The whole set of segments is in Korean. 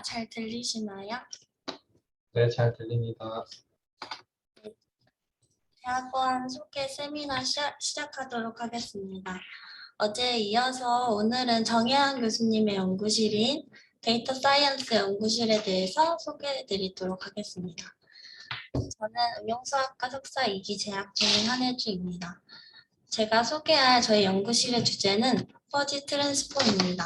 잘 들리시나요? 네, 잘 들립니다. 대학원 소개 세미나 시작하도록 하겠습니다. 어제에 이어서 오늘은 정혜한 교수님의 연구실인 데이터 사이언스 연구실에 대해서 소개해 드리도록 하겠습니다. 저는 응용수학과 석사 2기 재학 중인 한혜주입니다. 제가 소개할 저희 연구실의 주제는 퍼지 트랜스폼입니다.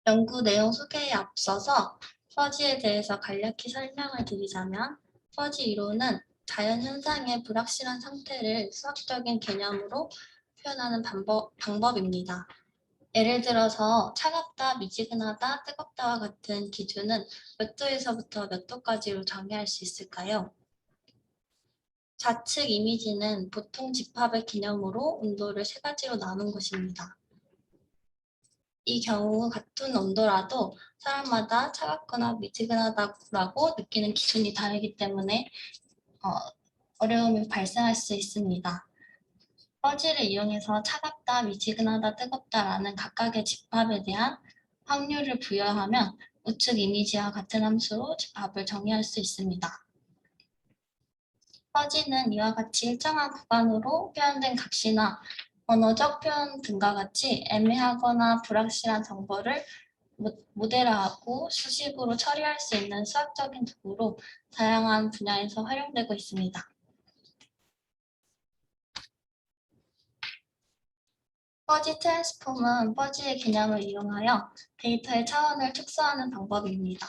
연구 내용 소개에 앞서서 퍼지에 대해서 간략히 설명을 드리자면 퍼지 이론은 자연현상의 불확실한 상태를 수학적인 개념으로 표현하는 방법입니다. 예를 들어서 차갑다, 미지근하다, 뜨겁다와 같은 기준은 몇 도에서부터 몇 도까지로 정의할 수 있을까요? 좌측 이미지는 보통 집합의 개념으로 온도를 세 가지로 나눈 것입니다. 이 경우 같은 온도라도 사람마다 차갑거나 미지근하다고 느끼는 기준이 다르기 때문에 어려움이 발생할 수 있습니다. 퍼지를 이용해서 차갑다, 미지근하다, 뜨겁다라는 각각의 집합에 대한 확률을 부여하면 우측 이미지와 같은 함수로 집합을 정의할 수 있습니다. 퍼지는 이와 같이 일정한 구간으로 표현된 값이나 언어적 표현 등과 같이 애매하거나 불확실한 정보를 모델화하고 수식으로 처리할 수 있는 수학적인 도구로 다양한 분야에서 활용되고 있습니다. 퍼지 트랜스폼은 퍼지의 개념을 이용하여 데이터의 차원을 축소하는 방법입니다.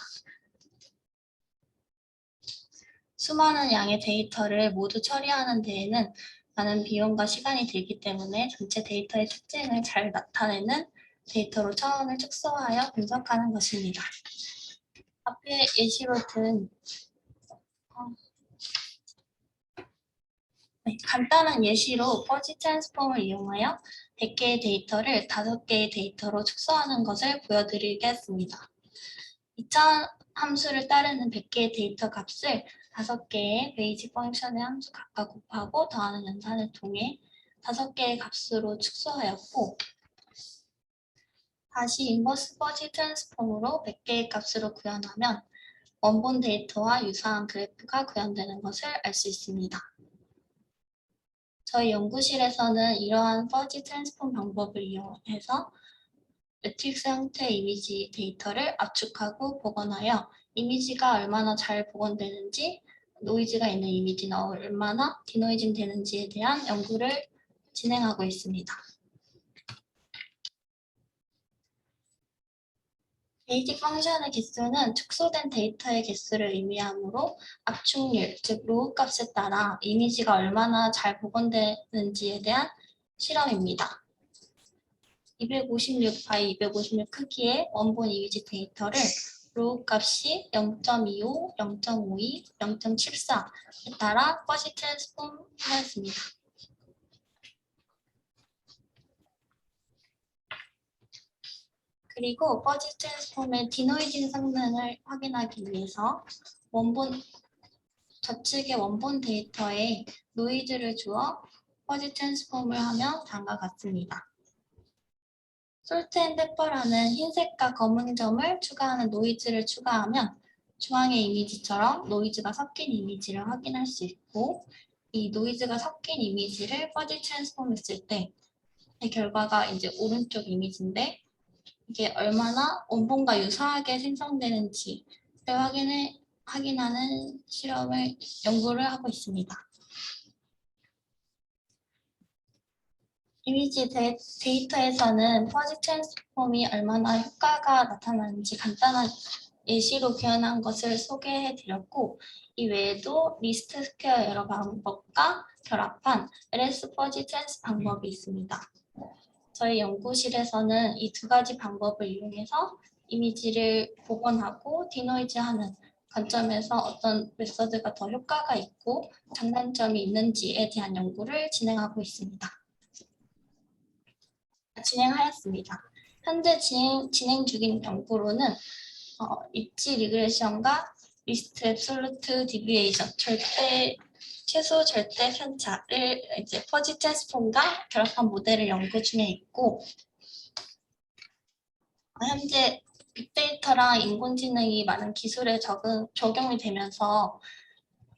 수많은 양의 데이터를 모두 처리하는 데에는 많은 비용과 시간이 들기 때문에 전체 데이터의 특징을 잘 나타내는 데이터로 차원을 축소하여 분석하는 것입니다. 앞에 예시로 든 간단한 예시로 퍼지 트랜스폼을 이용하여 100개의 데이터를 5개의 데이터로 축소하는 것을 보여드리겠습니다. 2차원 함수를 따르는 100개의 데이터 값을 5개의 베이직 펑션의 함수 각각 곱하고 더하는 연산을 통해 5개의 값으로 축소하였고 다시 인버스 퍼지 트랜스폼으로 100개의 값으로 구현하면 원본 데이터와 유사한 그래프가 구현되는 것을 알 수 있습니다. 저희 연구실에서는 이러한 퍼지 트랜스폼 방법을 이용해서 매트릭스 형태의 이미지 데이터를 압축하고 복원하여 이미지가 얼마나 잘 복원되는지, 노이즈가 있는 이미지는 얼마나 디노이징 되는지에 대한 연구를 진행하고 있습니다. 베이직 펑션의 개수는 축소된 데이터의 개수를 의미하므로 압축률, 즉 로우 값에 따라 이미지가 얼마나 잘 복원되는지에 대한 실험입니다. 256 by 256 크기의 원본 이미지 데이터를 로우 값이 0.25, 0.52, 0.74에 따라 퍼지 트랜스폼 하였습니다. 그리고 퍼지 트랜스폼의 디노이징 성능을 확인하기 위해서 좌측의 원본 데이터에 노이즈를 주어 퍼지 트랜스폼을 하면 다음과 같습니다. 솔트 앤 페퍼라는 흰색과 검은 점을 추가하는 노이즈를 추가하면 중앙의 이미지처럼 노이즈가 섞인 이미지를 확인할 수 있고 이 노이즈가 섞인 이미지를 퍼지 트랜스폼 했을 때 이 결과가 이제 오른쪽 이미지인데 이게 얼마나 원본과 유사하게 생성되는지를 확인하는 연구를 하고 있습니다. 이미지 데이터에서는 퍼지 트랜스폼이 얼마나 효과가 나타나는지 간단한 예시로 표현한 것을 소개해 드렸고 이 외에도 리스트 스퀘어 에러 방법과 결합한 LS 퍼지 트랜스 방법이 있습니다. 저희 연구실에서는 이 두 가지 방법을 이용해서 이미지를 복원하고 디노이즈하는 관점에서 어떤 메서드가 더 효과가 있고 장단점이 있는지에 대한 연구를 진행하고 있습니다. 진행하였습니다. 현재 진행 중인 연구로는 입지 리그레션과 리스트 앱솔루트 디비에이션 최소 절대 편차를 이제 퍼지 트랜스폼과 결합한 모델을 연구 중에 있고 현재 빅데이터랑 인공지능이 많은 기술에 적용이 되면서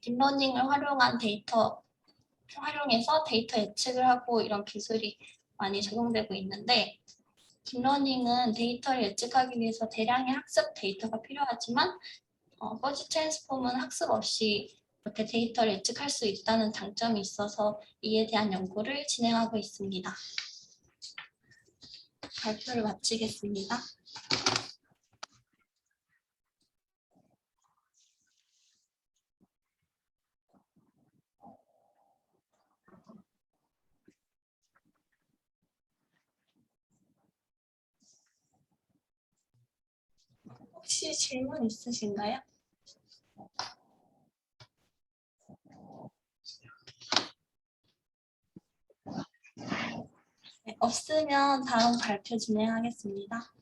딥러닝을 활용해서 데이터 예측을 하고 이런 기술이 많이 적용되고 있는데, 딥러닝은 데이터를 예측하기 위해서 대량의 학습 데이터가 필요하지만 퍼지 트랜스폼은 학습 없이 이렇게 데이터를 예측할 수 있다는 장점이 있어서 이에 대한 연구를 진행하고 있습니다. 발표를 마치겠습니다. 혹시 질문 있으신가요? 네, 없으면 다음 발표 진행하겠습니다.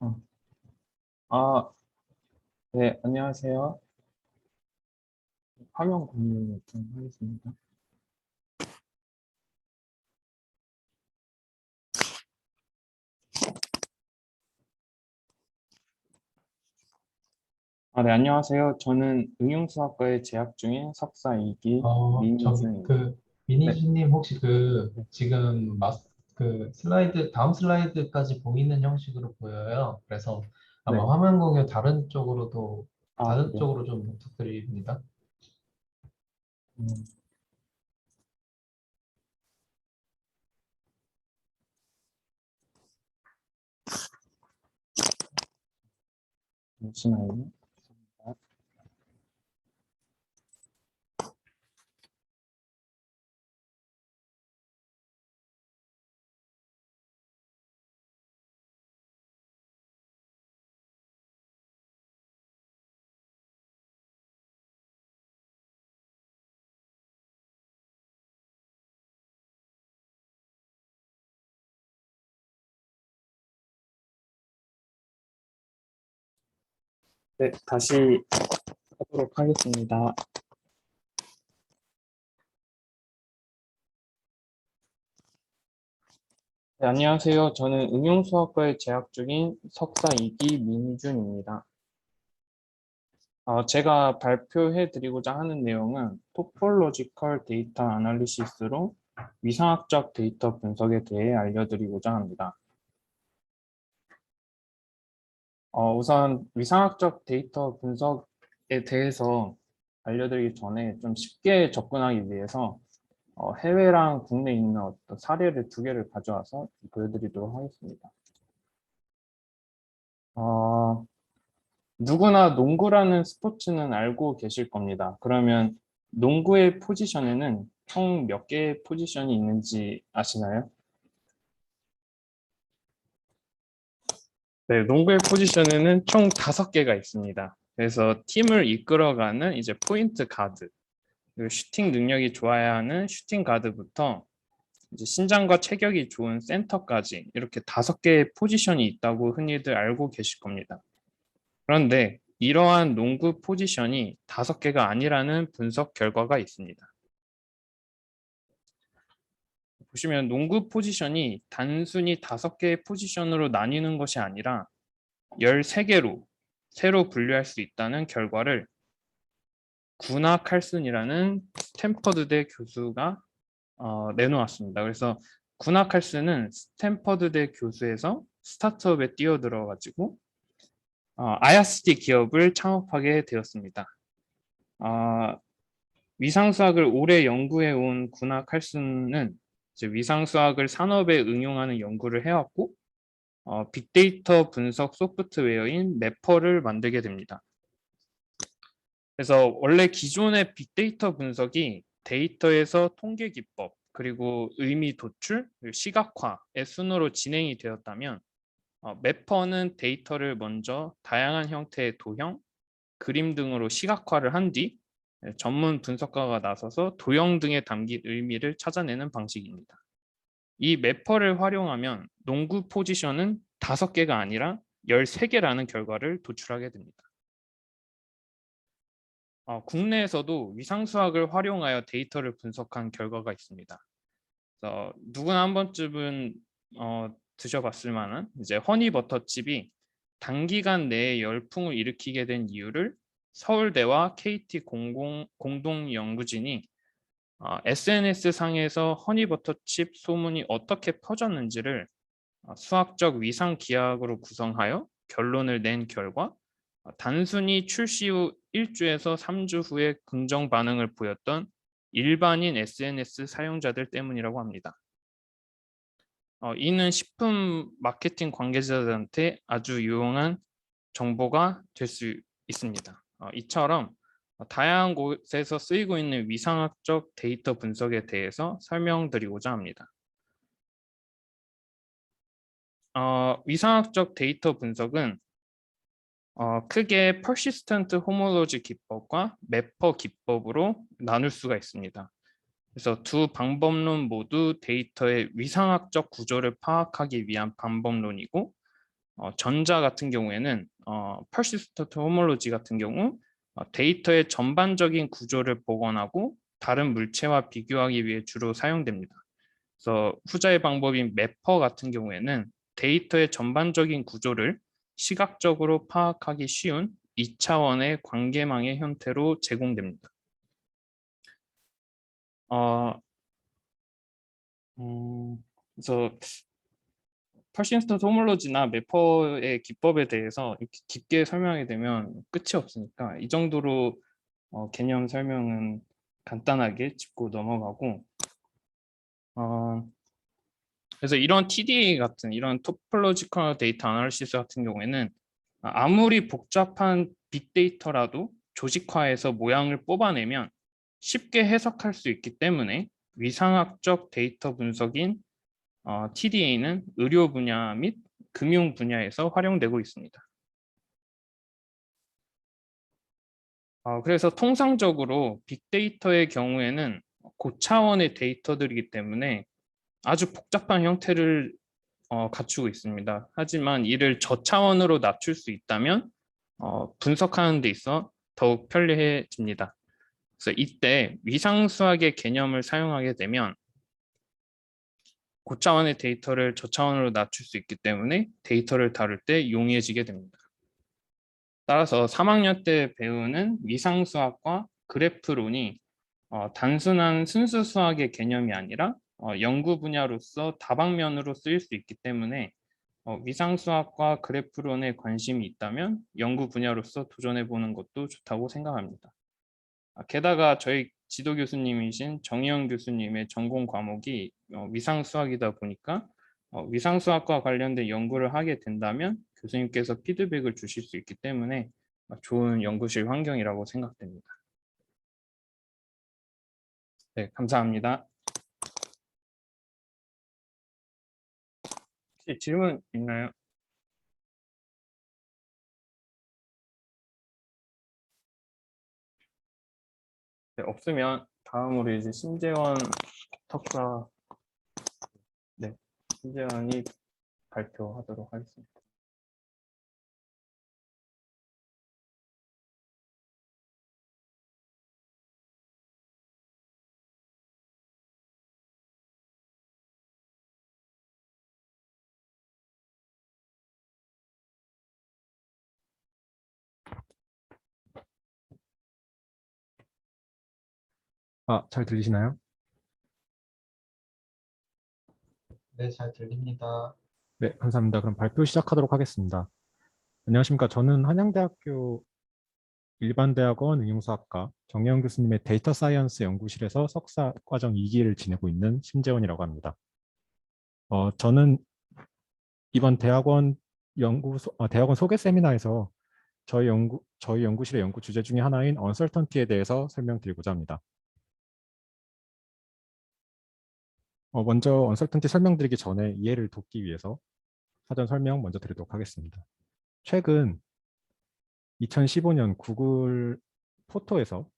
어. 아, 네, 안녕하세요. 화면 공유 좀 하겠습니다. 네, 안녕하세요. 저는 응용수학과에 재학 중인 석사 2기 저기 민희준입니다. 네, 미니주님 혹시 네, 지금 다음 슬라이드까지 보이는 형식으로 보여요. 그래서 네. 아마 화면 공유 다른 네. 쪽으로 좀 부탁드립니다. 음, 잠시만요. 네, 다시 하도록 하겠습니다. 네, 안녕하세요. 저는 응용수학과에 재학 중인 석사 2기 민희준입니다. 제가 발표해 드리고자 하는 내용은 토폴로지컬 데이터 아날리시스로 위상학적 데이터 분석에 대해 알려드리고자 합니다. 우선 위상학적 데이터 분석에 대해서 알려드리기 전에 좀 쉽게 접근하기 위해서 해외랑 국내에 있는 어떤 사례를 두 개를 가져와서 보여드리도록 하겠습니다. 누구나 농구라는 스포츠는 알고 계실 겁니다. 그러면 농구의 포지션에는 총 몇 개의 포지션이 있는지 아시나요? 네, 농구의 포지션에는 총 5개가 있습니다. 그래서 팀을 이끌어가는 이제 포인트 가드, 그리고 슈팅 능력이 좋아야 하는 슈팅 가드부터 이제 신장과 체격이 좋은 센터까지 이렇게 5개의 포지션이 있다고 흔히들 알고 계실 겁니다. 그런데 이러한 농구 포지션이 5개가 아니라는 분석 결과가 있습니다. 보시면 농구 포지션이 단순히 5개의 포지션으로 나뉘는 것이 아니라 13개로 새로 분류할 수 있다는 결과를 구나 칼슨이라는 스탠퍼드대 교수가 내놓았습니다. 그래서 구나 칼슨은 스탠퍼드대 교수에서 스타트업에 뛰어들어 가지고 IRCD 기업을 창업하게 되었습니다. 위상수학을 오래 연구해 온 구나 칼슨은 이제 위상 수학을 산업에 응용하는 연구를 해왔고 빅데이터 분석 소프트웨어인 매퍼를 만들게 됩니다. 그래서 원래 기존의 빅데이터 분석이 데이터에서 통계 기법, 그리고 의미 도출, 그리고 시각화의 순으로 진행이 되었다면 매퍼는 데이터를 먼저 다양한 형태의 도형, 그림 등으로 시각화를 한 뒤 전문 분석가가 나서서 도형 등에 담긴 의미를 찾아내는 방식입니다. 이 매퍼를 활용하면 농구 포지션은 5개가 아니라 13개라는 결과를 도출하게 됩니다. 국내에서도 위상수학을 활용하여 데이터를 분석한 결과가 있습니다. 그래서 누구나 한 번쯤은 드셔봤을 만한 이제 허니버터칩이 단기간 내에 열풍을 일으키게 된 이유를 서울대와 KT 공동 연구진이 SNS 상에서 허니버터칩 소문이 어떻게 퍼졌는지를 수학적 위상 기하학으로 구성하여 결론을 낸 결과 단순히 출시 후 1주에서 3주 후에 긍정 반응을 보였던 일반인 SNS 사용자들 때문이라고 합니다. 이는 식품 마케팅 관계자들한테 아주 유용한 정보가 될 수 있습니다. 이처럼 다양한 곳에서 쓰이고 있는 위상학적 데이터 분석에 대해서 설명드리고자 합니다. 위상학적 데이터 분석은 크게 persistent homology 기법과 매퍼 기법으로 나눌 수가 있습니다. 그래서 두 방법론 모두 데이터의 위상학적 구조를 파악하기 위한 방법론이고 전자 같은 경우에는 persistent homology 같은 경우 데이터의 전반적인 구조를 복원하고 다른 물체와 비교하기 위해 주로 사용됩니다. 그래서 후자의 방법인 매퍼 같은 경우에는 데이터의 전반적인 구조를 시각적으로 파악하기 쉬운 2차원의 관계망의 형태로 제공됩니다. 그래서 persistent homology나 매퍼의 기법에 대해서 이렇게 깊게 설명하게 되면 끝이 없으니까 이 정도로 개념 설명은 간단하게 짚고 넘어가고 그래서 이런 TDA 같은 이런 토폴로지컬 데이터 아나리시스 같은 경우에는 아무리 복잡한 빅데이터라도 조직화해서 모양을 뽑아내면 쉽게 해석할 수 있기 때문에 위상학적 데이터 분석인 TDA는 의료 분야 및 금융 분야에서 활용되고 있습니다. 그래서 통상적으로 빅데이터의 경우에는 고차원의 데이터들이기 때문에 아주 복잡한 형태를 갖추고 있습니다. 하지만 이를 저차원으로 낮출 수 있다면 분석하는 데 있어 더욱 편리해집니다. 그래서 이때 위상수학의 개념을 사용하게 되면 고차원의 데이터를 저차원으로 낮출 수 있기 때문에 데이터를 다룰 때 용이해지게 됩니다. 따라서 3학년 때 배우는 위상수학과 그래프론이 단순한 순수 수학의 개념이 아니라 연구 분야로서 다방면으로 쓰일 수 있기 때문에 위상수학과 그래프론에 관심이 있다면 연구 분야로서 도전해보는 것도 좋다고 생각합니다. 게다가 저희 지도 교수님이신 정희영 교수님의 전공 과목이 위상수학이다 보니까 위상수학과 관련된 연구를 하게 된다면 교수님께서 피드백을 주실 수 있기 때문에 좋은 연구실 환경이라고 생각됩니다. 네, 감사합니다. 혹시 질문 있나요? 네, 없으면 다음으로 이제 신재원 턱사, 네, 신재원이 발표하도록 하겠습니다. 잘 들리시나요? 네, 잘 들립니다. 네, 감사합니다. 그럼 발표 시작하도록 하겠습니다. 안녕하십니까. 저는 한양대학교 일반대학원 응용수학과 정혜영 교수님의 데이터 사이언스 연구실에서 석사 과정 2기를 지내고 있는 심재원이라고 합니다. 저는 이번 대학원 소개 세미나에서 저희 연구실의 연구 주제 중에 하나인 언설턴티에 대해서 설명드리고자 합니다. 먼저 언설턴티 설명드리기 전에 이해를 돕기 위해서 사전 설명 먼저 드리도록 하겠습니다. 최근 2015년 구글 포토에서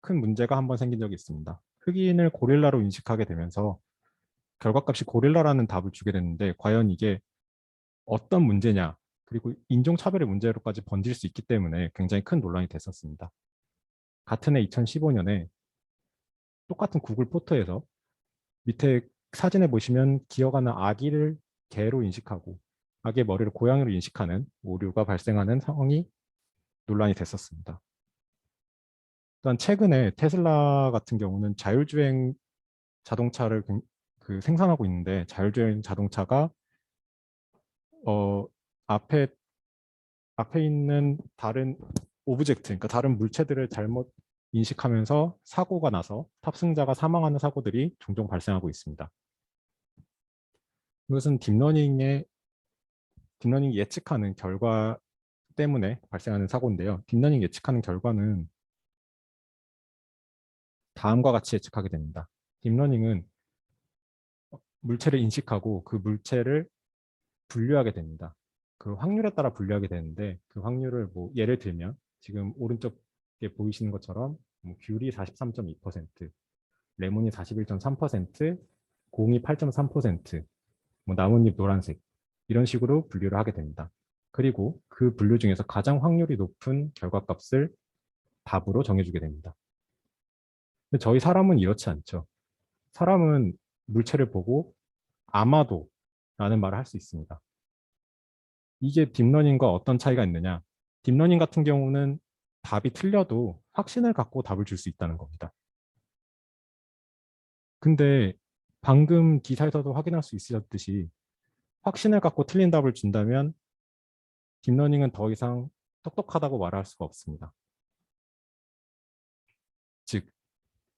큰 문제가 한번 생긴 적이 있습니다. 흑인을 고릴라로 인식하게 되면서 결과값이 고릴라라는 답을 주게 됐는데 과연 이게 어떤 문제냐, 그리고 인종차별의 문제로까지 번질 수 있기 때문에 굉장히 큰 논란이 됐었습니다. 같은 해 2015년에 똑같은 구글 포토에서 밑에 사진에 보시면 기어가는 아기를 개로 인식하고 아기의 머리를 고양이로 인식하는 오류가 발생하는 상황이 논란이 됐었습니다. 또한 최근에 테슬라 같은 경우는 자율주행 자동차를 생산하고 있는데 자율주행 자동차가 앞에 있는 다른 오브젝트, 그러니까 다른 물체들을 잘못 인식하면서 사고가 나서 탑승자가 사망하는 사고들이 종종 발생하고 있습니다. 이것은 딥러닝이 예측하는 결과 때문에 발생하는 사고인데요. 딥러닝 예측하는 결과는 다음과 같이 예측하게 됩니다. 딥러닝은 물체를 인식하고 그 물체를 분류하게 됩니다. 그 확률에 따라 분류하게 되는데 그 확률을 예를 들면 지금 오른쪽에 보이시는 것처럼 귤이 43.2%, 레몬이 41.3%, 공이 8.3%, 나뭇잎 노란색 이런 식으로 분류를 하게 됩니다. 그리고 그 분류 중에서 가장 확률이 높은 결과값을 답으로 정해주게 됩니다. 근데 저희 사람은 이렇지 않죠. 사람은 물체를 보고 아마도 라는 말을 할 수 있습니다. 이게 딥러닝과 어떤 차이가 있느냐? 딥러닝 같은 경우는 답이 틀려도 확신을 갖고 답을 줄 수 있다는 겁니다. 근데 방금 기사에서도 확인할 수 있으셨듯이 확신을 갖고 틀린 답을 준다면 딥러닝은 더 이상 똑똑하다고 말할 수가 없습니다. 즉,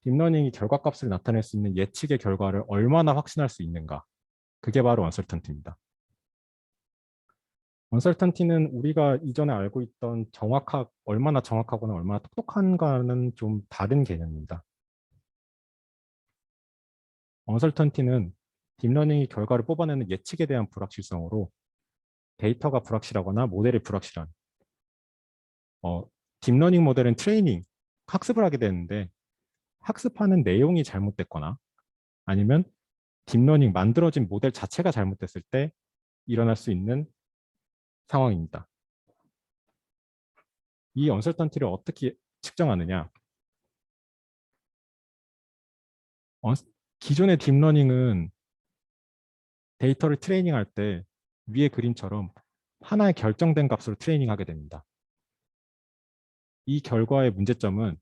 딥러닝이 결과값을 나타낼 수 있는 예측의 결과를 얼마나 확신할 수 있는가? 그게 바로 언설턴티입니다. 언설턴티는 우리가 이전에 알고 있던 얼마나 정확하거나 얼마나 똑똑한가는 좀 다른 개념입니다. 언설턴티는 딥러닝이 결과를 뽑아내는 예측에 대한 불확실성으로 데이터가 불확실하거나 모델이 불확실한 딥러닝 모델은 학습을 하게 되는데 학습하는 내용이 잘못됐거나 아니면 딥러닝 만들어진 모델 자체가 잘못됐을 때 일어날 수 있는 상황입니다. 이 언설턴티를 어떻게 측정하느냐? 기존의 딥러닝은 데이터를 트레이닝할 때 위의 그림처럼 하나의 결정된 값으로 트레이닝하게 됩니다. 이 결과의 문제점은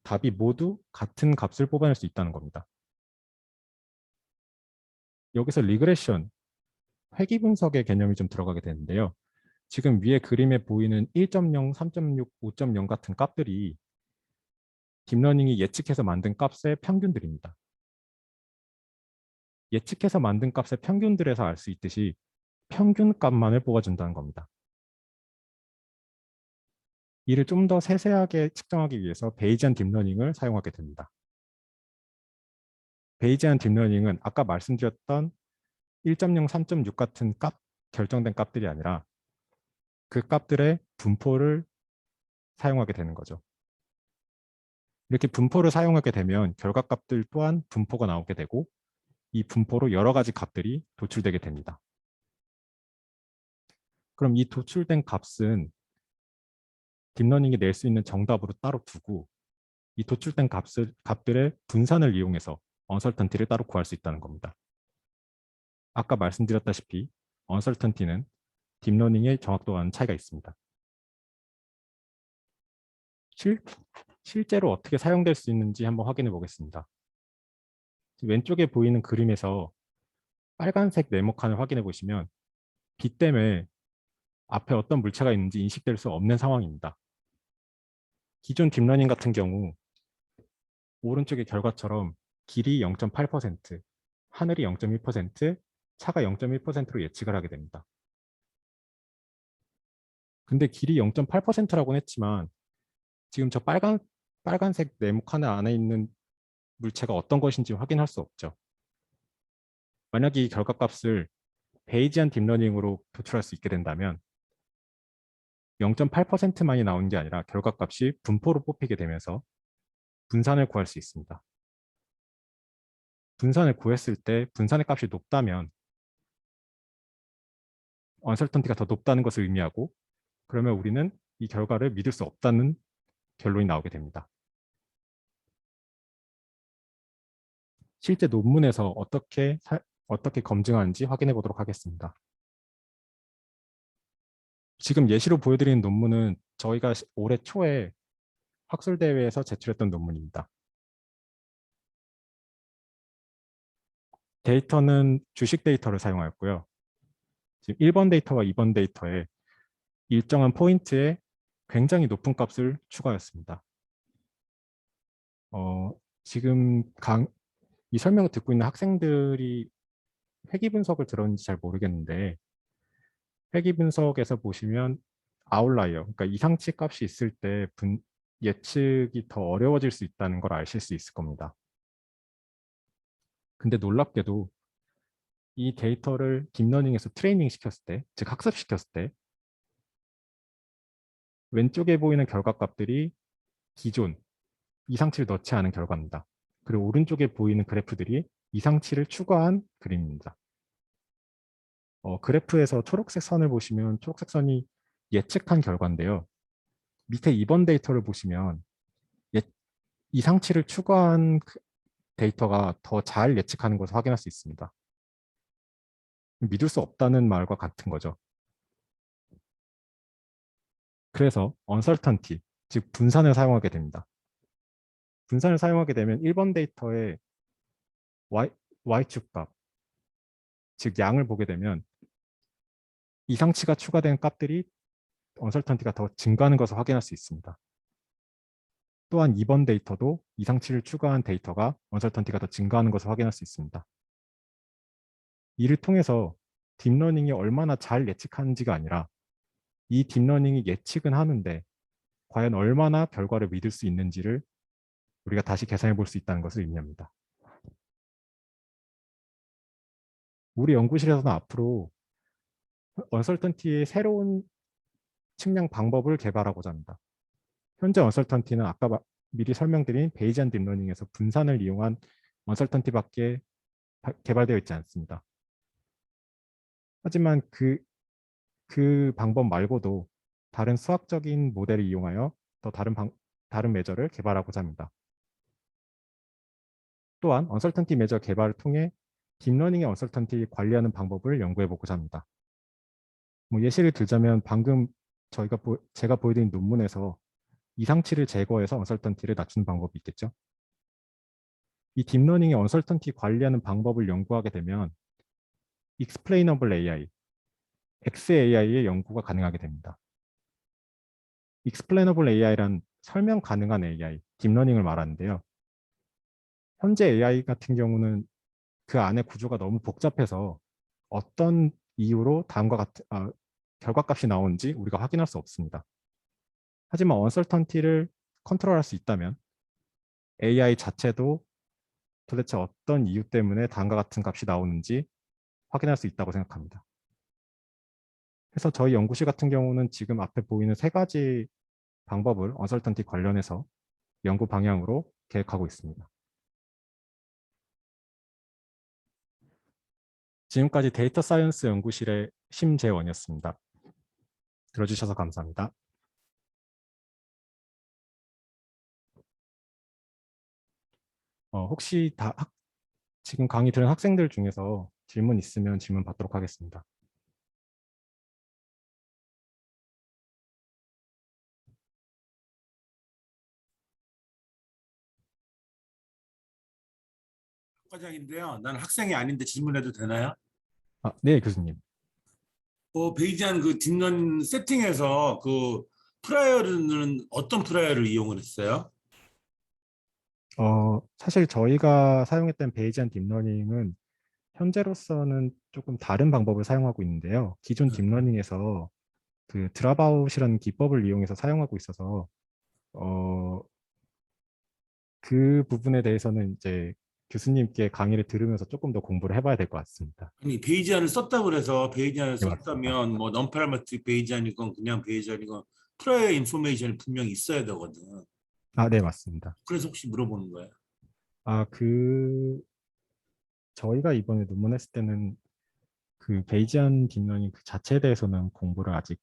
답이 모두 같은 값을 뽑아낼 수 있다는 겁니다. 여기서 리그레션, 회귀 분석의 개념이 좀 들어가게 되는데요. 지금 위에 그림에 보이는 1.0, 3.6, 5.0 같은 값들이 딥러닝이 예측해서 만든 값의 평균들입니다. 예측해서 만든 값의 평균들에서 알 수 있듯이 평균값만을 뽑아준다는 겁니다. 이를 좀 더 세세하게 측정하기 위해서 베이지안 딥러닝을 사용하게 됩니다. 베이지안 딥러닝은 아까 말씀드렸던 1.0, 3.6 같은 결정된 값들이 아니라 그 값들의 분포를 사용하게 되는 거죠. 이렇게 분포를 사용하게 되면 결과값들 또한 분포가 나오게 되고 이 분포로 여러 가지 값들이 도출되게 됩니다. 그럼 이 도출된 값은 딥러닝이 낼 수 있는 정답으로 따로 두고 이 도출된 값들의 분산을 이용해서 언설턴티를 따로 구할 수 있다는 겁니다. 아까 말씀드렸다시피 언설턴티는 딥러닝의 정확도와는 차이가 있습니다. 실제로 어떻게 사용될 수 있는지 한번 확인해 보겠습니다. 왼쪽에 보이는 그림에서 빨간색 네모칸을 확인해 보시면 빛 때문에 앞에 어떤 물체가 있는지 인식될 수 없는 상황입니다. 기존 딥러닝 같은 경우 오른쪽의 결과처럼 길이 0.8%, 하늘이 0.1%, 차가 0.1%로 예측을 하게 됩니다. 근데 길이 0.8%라고는 했지만 지금 저 빨간색 네모 칸 안에 있는 물체가 어떤 것인지 확인할 수 없죠. 만약 이 결과값을 베이지안 딥러닝으로 도출할 수 있게 된다면 0.8%만이 나오는 게 아니라 결과값이 분포로 뽑히게 되면서 분산을 구할 수 있습니다. 분산을 구했을 때 분산의 값이 높다면 언설턴티가 더 높다는 것을 의미하고, 그러면 우리는 이 결과를 믿을 수 없다는 결론이 나오게 됩니다. 실제 논문에서 어떻게 검증하는지 확인해 보도록 하겠습니다. 지금 예시로 보여드리는 논문은 저희가 올해 초에 학술대회에서 제출했던 논문입니다. 데이터는 주식 데이터를 사용하였고요. 지금 1번 데이터와 2번 데이터에 일정한 포인트에 굉장히 높은 값을 추가하였습니다. 지금 이 설명을 듣고 있는 학생들이 회귀 분석을 들었는지 잘 모르겠는데, 회귀 분석에서 보시면 아웃라이어, 그러니까 이상치 값이 있을 때 예측이 더 어려워질 수 있다는 걸 아실 수 있을 겁니다. 근데 놀랍게도 이 데이터를 딥러닝에서 트레이닝 시켰을 때, 즉 학습시켰을 때 왼쪽에 보이는 결과값들이 기존 이상치를 넣지 않은 결과입니다. 그리고 오른쪽에 보이는 그래프들이 이상치를 추가한 그림입니다. 그래프에서 초록색 선을 보시면 초록색 선이 예측한 결과인데요. 밑에 2번 데이터를 보시면 이상치를 추가한 데이터가 더 잘 예측하는 것을 확인할 수 있습니다. 믿을 수 없다는 말과 같은 거죠. 그래서 uncertainty, 즉 분산을 사용하게 됩니다. 분산을 사용하게 되면 1번 데이터의 y축값, 즉 양을 보게 되면 이상치가 추가된 값들이 uncertainty가 더 증가하는 것을 확인할 수 있습니다. 또한 2번 데이터도 이상치를 추가한 데이터가 uncertainty가 더 증가하는 것을 확인할 수 있습니다. 이를 통해서 딥러닝이 얼마나 잘 예측하는지가 아니라 이 딥러닝이 예측은 하는데 과연 얼마나 결과를 믿을 수 있는지를 우리가 다시 계산해 볼 수 있다는 것을 의미합니다. 우리 연구실에서는 앞으로 언설턴티의 새로운 측량 방법을 개발하고자 합니다. 현재 언설턴티는 아까 미리 설명드린 베이지안 딥러닝에서 분산을 이용한 언설턴티밖에 개발되어 있지 않습니다. 하지만 그 방법 말고도 다른 수학적인 모델을 이용하여 더 다른 매저를 개발하고자 합니다. 또한 언설턴티 매저 개발을 통해 딥러닝의 언설턴티 관리하는 방법을 연구해 보고자 합니다. 예시를 들자면 방금 제가 보여드린 논문에서 이상치를 제거해서 언설턴티를 낮추는 방법이 있겠죠. 이 딥러닝의 언설턴티 관리하는 방법을 연구하게 되면 explainable AI, XAI의 연구가 가능하게 됩니다. explainable AI란 설명 가능한 AI, 딥러닝을 말하는데요. 현재 AI 같은 경우는 그 안에 구조가 너무 복잡해서 어떤 이유로 다음과 같은 결과값이 나오는지 우리가 확인할 수 없습니다. 하지만 언설턴티를 컨트롤할 수 있다면 AI 자체도 도대체 어떤 이유 때문에 다음과 같은 값이 나오는지 확인할 수 있다고 생각합니다. 그래서 저희 연구실 같은 경우는 지금 앞에 보이는 세 가지 방법을 언설턴티 관련해서 연구 방향으로 계획하고 있습니다. 지금까지 데이터 사이언스 연구실의 심재원이었습니다. 들어주셔서 감사합니다. 혹시 지금 강의 들은 학생들 중에서 질문 있으면 질문 받도록 하겠습니다. 과장인데요. 나는 학생이 아닌데 질문해도 되나요? 네, 교수님. 베이지안 그 딥러닝 세팅에서 그 프라이어는 어떤 프라이어를 이용을 했어요? 사실 저희가 사용했던 베이지안 딥러닝은 현재로서는 조금 다른 방법을 사용하고 있는데요. 기존 딥러닝에서 그 드랍아웃이라는 기법을 이용해서 사용하고 있어서 그 부분에 대해서는 이제 교수님께 강의를 들으면서 조금 더 공부를 해봐야 될 것 같습니다. 아니 베이지안을 썼다고 그래서 베이지안을 네, 맞습니다. 썼다면 뭐 non-parametric 베이지안이건 그냥 베이지안이건 프라이어 인포메이션이 분명히 있어야 되거든. 네, 맞습니다. 그래서 혹시 물어보는 거예요. 저희가 이번에 논문했을 때는 그 베이지안 딥러닝 그 자체에 대해서는 공부를 아직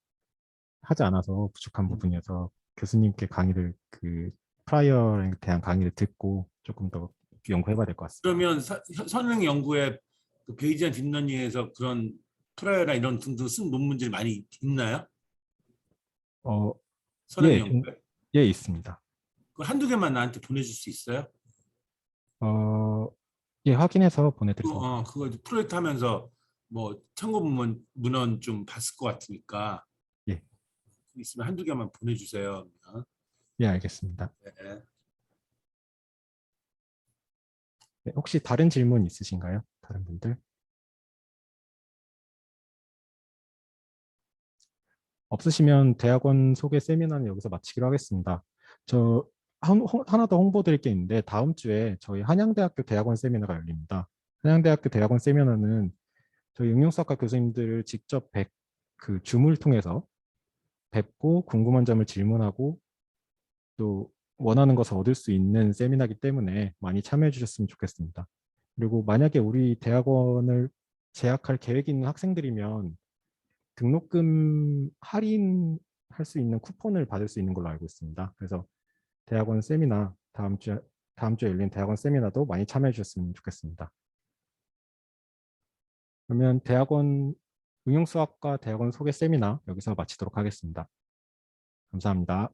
하지 않아서 부족한 부분이어서 교수님께 강의를 그 프라이어에 대한 강의를 듣고 조금 더 연구해봐야 될 것 같습니다. 그러면 선행 연구에 그 베이지안 딥러닝에서 그런 프라이어나 이런 등등 쓴 논문들이 많이 있나요? 선행 예, 연구에? 예, 있습니다. 그 한두 개만 나한테 보내줄 수 있어요? 예, 확인해서 보내드리겠습니다. 그거 프로젝트 하면서 뭐 참고 문헌 좀 봤을 것 같으니까 예, 있으면 한두 개만 보내주세요. 예, 알겠습니다. 네. 네, 혹시 다른 질문 있으신가요? 다른 분들? 없으시면 대학원 소개 세미나는 여기서 마치기로 하겠습니다. 하나 더 홍보드릴 게 있는데 다음 주에 저희 한양대학교 대학원 세미나가 열립니다. 한양대학교 대학원 세미나는 저희 응용수학과 교수님들을 직접 그 줌을 통해서 뵙고 궁금한 점을 질문하고 또 원하는 것을 얻을 수 있는 세미나이기 때문에 많이 참여해 주셨으면 좋겠습니다. 그리고 만약에 우리 대학원을 재학할 계획이 있는 학생들이면 등록금 할인할 수 있는 쿠폰을 받을 수 있는 걸로 알고 있습니다. 그래서 대학원 세미나 다음 주에 열린 대학원 세미나도 많이 참여해 주셨으면 좋겠습니다. 그러면 대학원 응용수학과 대학원 소개 세미나 여기서 마치도록 하겠습니다. 감사합니다.